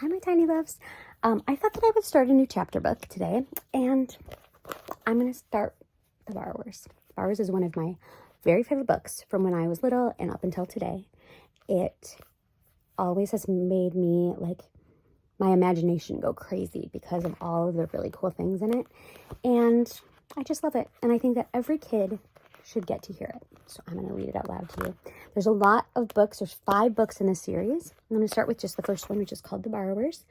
Hi, my tiny loves. I thought that I would start a new chapter book today, and I'm going to start The Borrowers. Borrowers is one of my very favorite books from when I was little and up until today. It always has made me, my imagination go crazy because of all of the really cool things in it, and I just love it, and I think that every kid should get to hear it. So I'm going to read it out loud to you. There's a lot of books. There's 5 books in this series. I'm going to start with just the first one, which is called The Borrowers.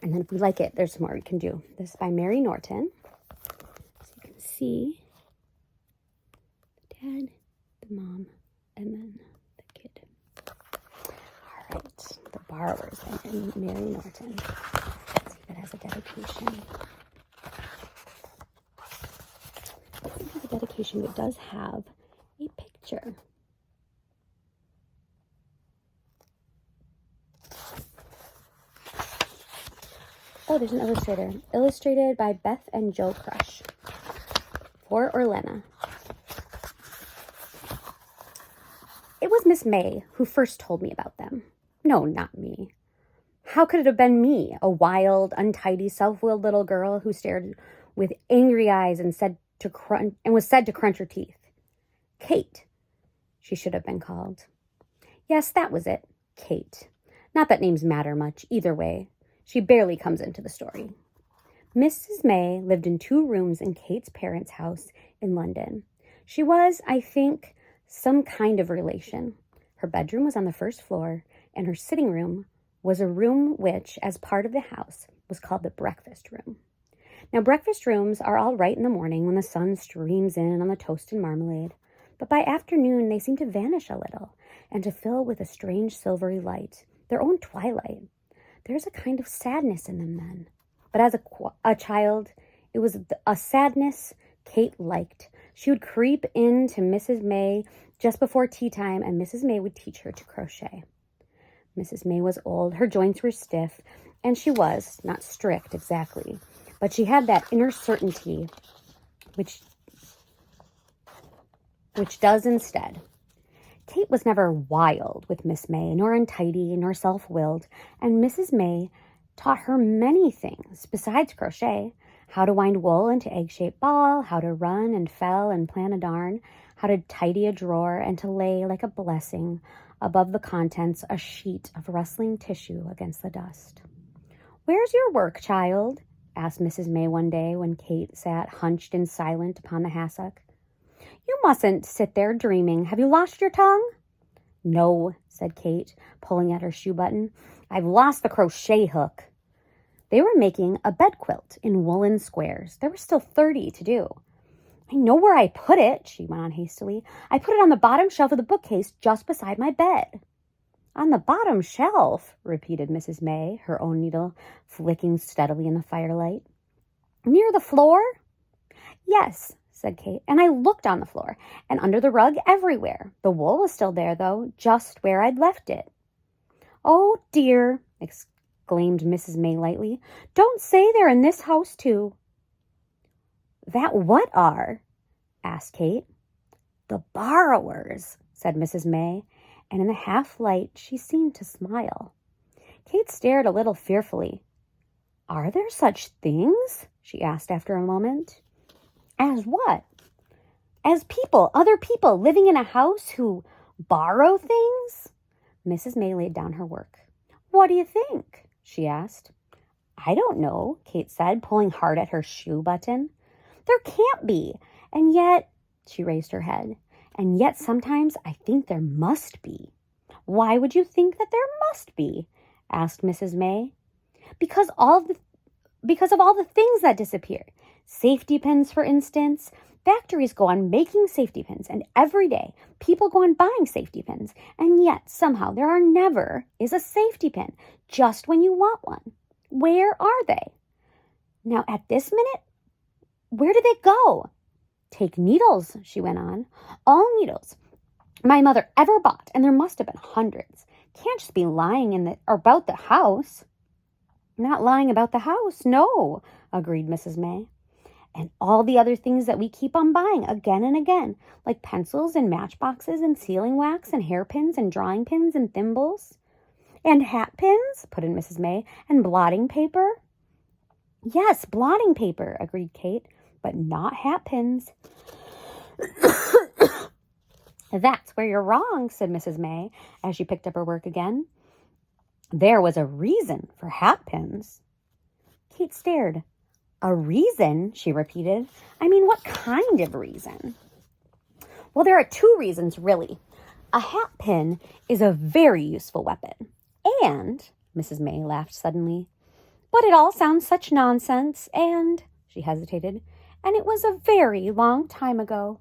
And then if we like it, there's some more we can do. This is by Mary Norton. So you can see the dad, the mom, and then the kid. All right. The Borrowers by Mary Norton. Let's see if it has a dedication. It doesn't have a dedication, but it does have a picture. Oh, there's an illustrator. Illustrated by Beth and Joe Crush. For Orlena. It was Miss May who first told me about them. No, not me. How could it have been me, a wild, untidy, self-willed little girl who stared with angry eyes and was said to crunch her teeth? Kate, she should have been called. Yes, that was it. Kate. Not that names matter much, either way. She barely comes into the story. Mrs. May lived in 2 rooms in Kate's parents' house in London. She was, I think, some kind of relation. Her bedroom was on the 1st floor, and her sitting room was a room which, as part of the house, was called the breakfast room. Now, breakfast rooms are all right in the morning when the sun streams in on the toast and marmalade, but by afternoon they seem to vanish a little and to fill with a strange silvery light, their own twilight. There's a kind of sadness in them then. But as a child, it was a sadness Kate liked. She would creep in to Mrs. May just before tea time, and Mrs. May would teach her to crochet. Mrs. May was old, her joints were stiff, and she was not strict exactly, but she had that inner certainty which does instead. Kate was never wild with Miss May, nor untidy, nor self-willed, and Mrs. May taught her many things besides crochet: how to wind wool into egg-shaped ball, how to run and fell and plan a darn, how to tidy a drawer, and to lay like a blessing above the contents a sheet of rustling tissue against the dust. "Where's your work, child?" asked Mrs. May one day when Kate sat hunched and silent upon the hassock. "You mustn't sit there dreaming. Have you lost your tongue?" "No," said Kate, pulling at her shoe button. "I've lost the crochet hook." They were making a bed quilt in woolen squares. There were still 30 to do. "I know where I put it," she went on hastily. "I put it on the bottom shelf of the bookcase just beside my bed." "On the bottom shelf," repeated Mrs. May, her own needle flicking steadily in the firelight. "Near the floor?" "Yes," said Kate, "and I looked on the floor and under the rug everywhere. The wool was still there, though, just where I'd left it." "Oh, dear," exclaimed Mrs. May lightly. "Don't say they're in this house, too." "That what are?" asked Kate. "The borrowers," said Mrs. May, and in the half-light she seemed to smile. Kate stared a little fearfully. "Are there such things?" she asked after a moment. "As what?" "As people, other people living in a house who borrow things?" Mrs. May laid down her work. "What do you think?" she asked. "I don't know," Kate said, pulling hard at her shoe button. "There can't be. And yet," she raised her head, "and yet sometimes I think there must be." "Why would you think that there must be?" asked Mrs. May. Because of all the things that disappear. Safety pins, for instance. Factories go on making safety pins, and every day people go on buying safety pins, and yet somehow there never is a safety pin just when you want one. Where are they? Now, at this minute, where do they go? Take needles," she went on. "All needles my mother ever bought, and there must have been hundreds. Can't just be lying about the house." "Not lying about the house, no," agreed Mrs. May. "And all the other things that we keep on buying again and again, like pencils and matchboxes and sealing wax and hairpins and drawing pins and thimbles." And hat pins, put in Mrs. May, and blotting paper. Yes, blotting paper, agreed Kate, but not hat pins. That's where you're wrong, said Mrs. May as she picked up her work again. There was a reason for hat pins. Kate stared. A reason, she repeated. I mean, what kind of reason? Well, there are two reasons, really. A hat pin is a very useful weapon. And, Mrs. May laughed suddenly, but it all sounds such nonsense, and, she hesitated, and it was a very long time ago.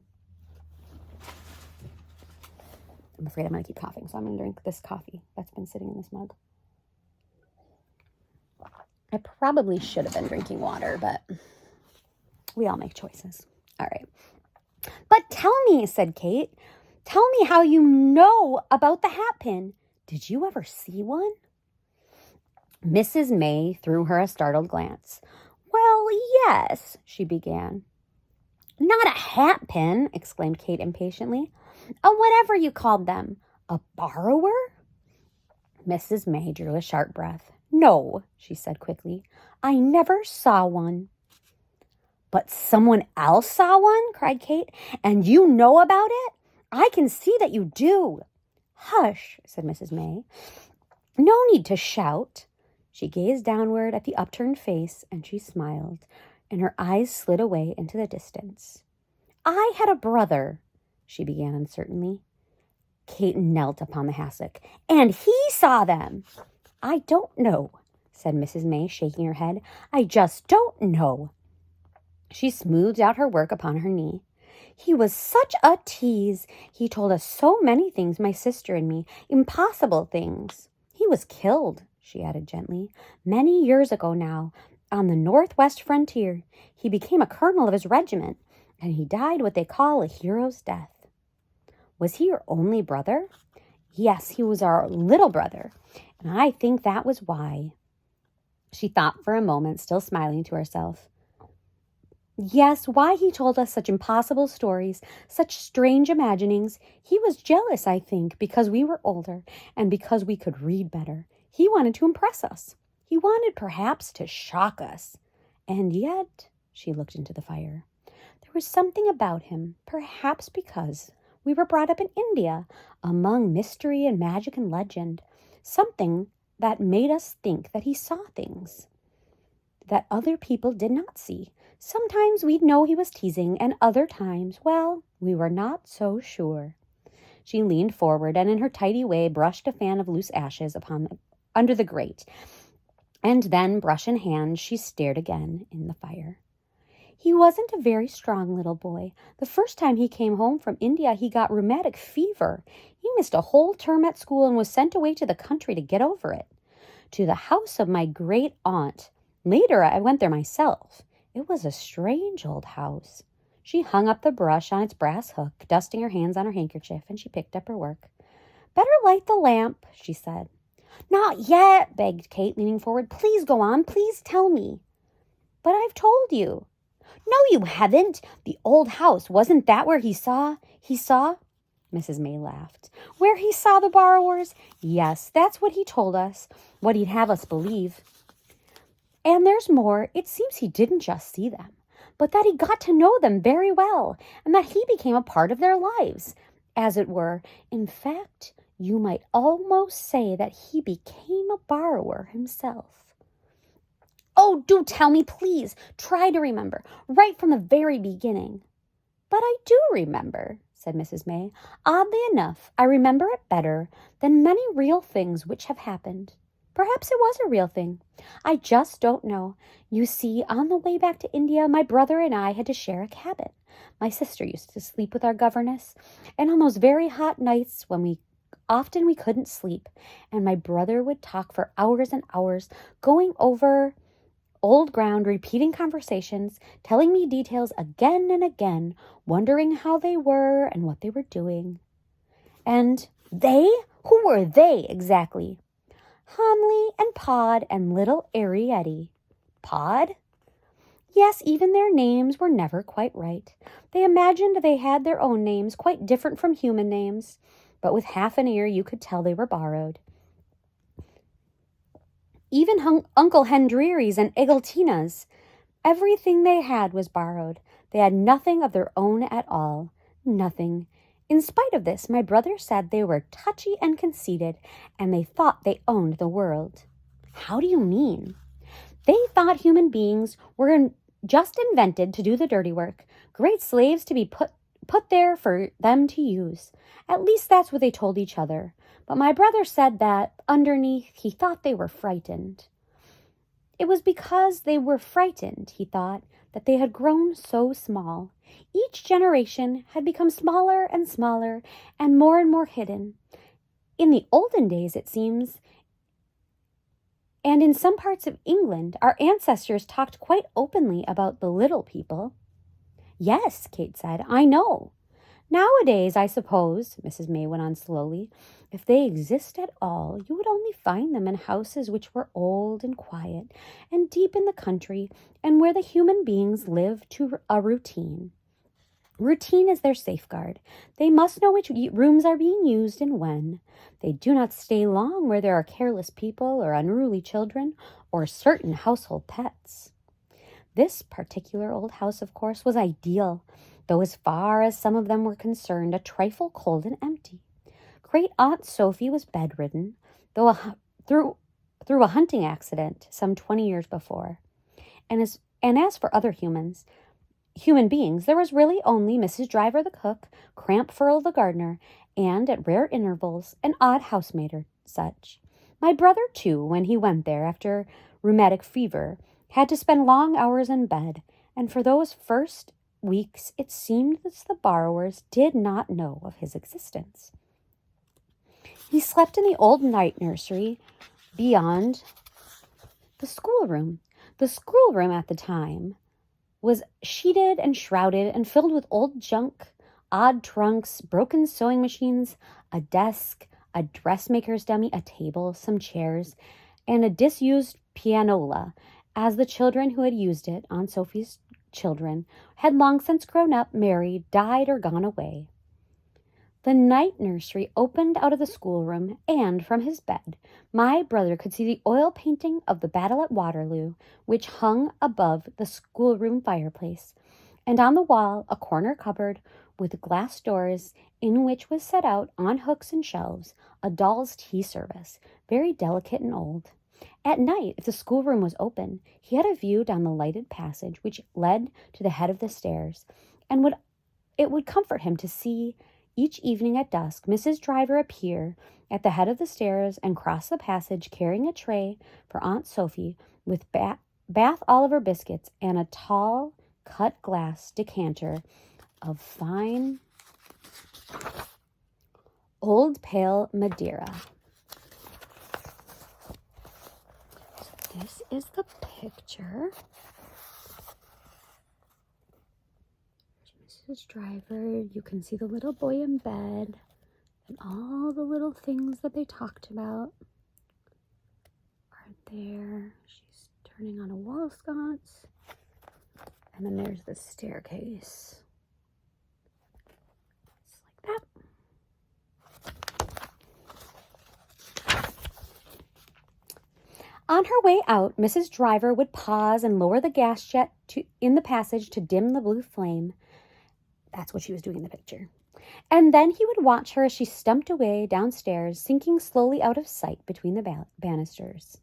I'm afraid I'm going to keep coughing, so I'm going to drink this coffee that's been sitting in this mug. I probably should have been drinking water, but we all make choices. All right. But tell me, said Kate, tell me how you know about the hat pin. Did you ever see one? Mrs. May threw her a startled glance. Well, yes, she began. Not a hat pin, exclaimed Kate impatiently. Whatever you called them. A borrower? Mrs. May drew a sharp breath. No, she said quickly. I never saw one. But someone else saw one, cried Kate, and you know about it? I can see that you do. Hush, said Mrs. May. No need to shout. She gazed downward at the upturned face, and she smiled, and her eyes slid away into the distance. I had a brother, she began uncertainly. Kate knelt upon the hassock. And he saw them. I don't know, said Mrs. May, shaking her head. I just don't know. She smoothed out her work upon her knee. He was such a tease. He told us so many things, my sister and me, impossible things. He was killed, she added gently, many years ago now, on the northwest frontier. He became a colonel of his regiment, and he died what they call a hero's death. Was he your only brother? Yes, he was our little brother, and I think that was why. She thought for a moment, still smiling to herself. Yes, why he told us such impossible stories, such strange imaginings. He was jealous, I think, because we were older and because we could read better. He wanted to impress us. He wanted perhaps to shock us. And yet, she looked into the fire, there was something about him, perhaps because we were brought up in India, among mystery and magic and legend, something that made us think that he saw things that other people did not see. Sometimes we'd know he was teasing, and other times, well, we were not so sure. She leaned forward and in her tidy way brushed a fan of loose ashes under the grate, and then, brush in hand, she stared again in the fire. He wasn't a very strong little boy. The first time he came home from India, he got rheumatic fever. He missed a whole term at school and was sent away to the country to get over it, to the house of my great aunt. Later, I went there myself. It was a strange old house. She hung up the brush on its brass hook, dusting her hands on her handkerchief, and she picked up her work. Better light the lamp, she said. Not yet, begged Kate, leaning forward. Please go on. Please tell me. But I've told you. No, you haven't. The old house, wasn't that where he saw? Mrs. May laughed. Where he saw the borrowers? Yes, that's what he told us, what he'd have us believe. And there's more. It seems he didn't just see them, but that he got to know them very well, and that he became a part of their lives, as it were. In fact, you might almost say that he became a borrower himself. Oh, do tell me, please. Try to remember, right from the very beginning. But I do remember, said Mrs. May. Oddly enough, I remember it better than many real things which have happened. Perhaps it was a real thing. I just don't know. You see, on the way back to India, my brother and I had to share a cabin. My sister used to sleep with our governess, and on those very hot nights when we couldn't sleep, and my brother would talk for hours and hours, going over old ground, repeating conversations, telling me details again and again, wondering how they were and what they were doing. And they? Who were they exactly? Homley and Pod and little Arietti. Pod? Yes, even their names were never quite right. They imagined they had their own names, quite different from human names, but with half an ear you could tell they were borrowed. even Uncle Hendreary's and Egeltina's. Everything they had was borrowed. They had nothing of their own at all. Nothing. In spite of this, my brother said they were touchy and conceited, and they thought they owned the world. How do you mean? They thought human beings were just invented to do the dirty work, great slaves to be put there for them to use. At least that's what they told each other. But my brother said that, underneath, he thought they were frightened. It was because they were frightened, he thought, that they had grown so small. Each generation had become smaller and smaller and more hidden. In the olden days, it seems, and in some parts of England, our ancestors talked quite openly about the little people. Yes, Kate said, I know. Nowadays, I suppose, Mrs. May went on slowly, if they exist at all, you would only find them in houses which were old and quiet and deep in the country and where the human beings live to a routine. Routine is their safeguard. They must know which rooms are being used and when. They do not stay long where there are careless people or unruly children or certain household pets. This particular old house, of course, was ideal, though as far as some of them were concerned, a trifle cold and empty. Great Aunt Sophie was bedridden, through a hunting accident some 20 years before. And as for other human beings, there was really only Mrs. Driver the cook, Cramp Furl the gardener, and, at rare intervals, an odd housemaid or such. My brother, too, when he went there after rheumatic fever, had to spend long hours in bed, and for those first weeks it seemed that the borrowers did not know of his existence. He slept in the old night nursery beyond the schoolroom. The schoolroom at the time was sheeted and shrouded and filled with old junk, odd trunks, broken sewing machines, a desk, a dressmaker's dummy, a table, some chairs, and a disused pianola, as the children who had used it, Aunt Sophie's children, had long since grown up, married, died, or gone away. The night nursery opened out of the schoolroom, and from his bed, my brother could see the oil painting of the battle at Waterloo, which hung above the schoolroom fireplace, and on the wall a corner cupboard with glass doors, in which was set out on hooks and shelves a doll's tea service, very delicate and old. At night, if the schoolroom was open, he had a view down the lighted passage which led to the head of the stairs, and it would comfort him to see each evening at dusk Mrs. Driver appear at the head of the stairs and cross the passage carrying a tray for Aunt Sophie with Bath Oliver biscuits and a tall cut glass decanter of fine old pale Madeira. So this is the picture. Mrs. Driver, you can see the little boy in bed and all the little things that they talked about are there. She's turning on a wall sconce, and then there's the staircase. Just like that. On her way out, Mrs. Driver would pause and lower the gas jet in the passage to dim the blue flame. That's what she was doing in the picture. And then he would watch her as she stumped away downstairs, sinking slowly out of sight between the banisters.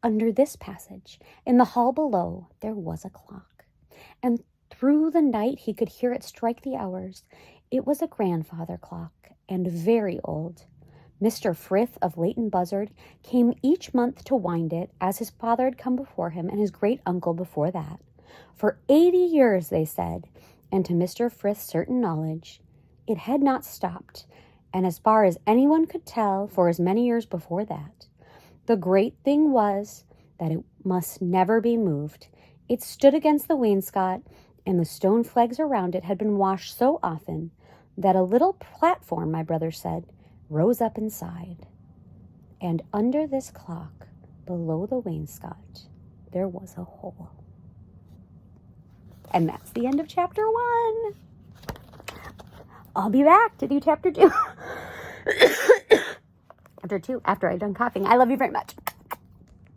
Under this passage, in the hall below, there was a clock, and through the night he could hear it strike the hours. It was a grandfather clock, and very old. Mr. Frith of Leighton Buzzard came each month to wind it, as his father had come before him and his great-uncle before that. For 80 years, they said, and to Mr. Frith's certain knowledge, it had not stopped, and as far as anyone could tell, for as many years before that. The great thing was that it must never be moved. It stood against the wainscot, and the stone flags around it had been washed so often that a little platform, my brother said, rose up inside. And under this clock, below the wainscot, there was a hole. And that's the end of chapter 1. I'll be back to do chapter 2. Chapter 2 after I'm done coughing. I love you very much.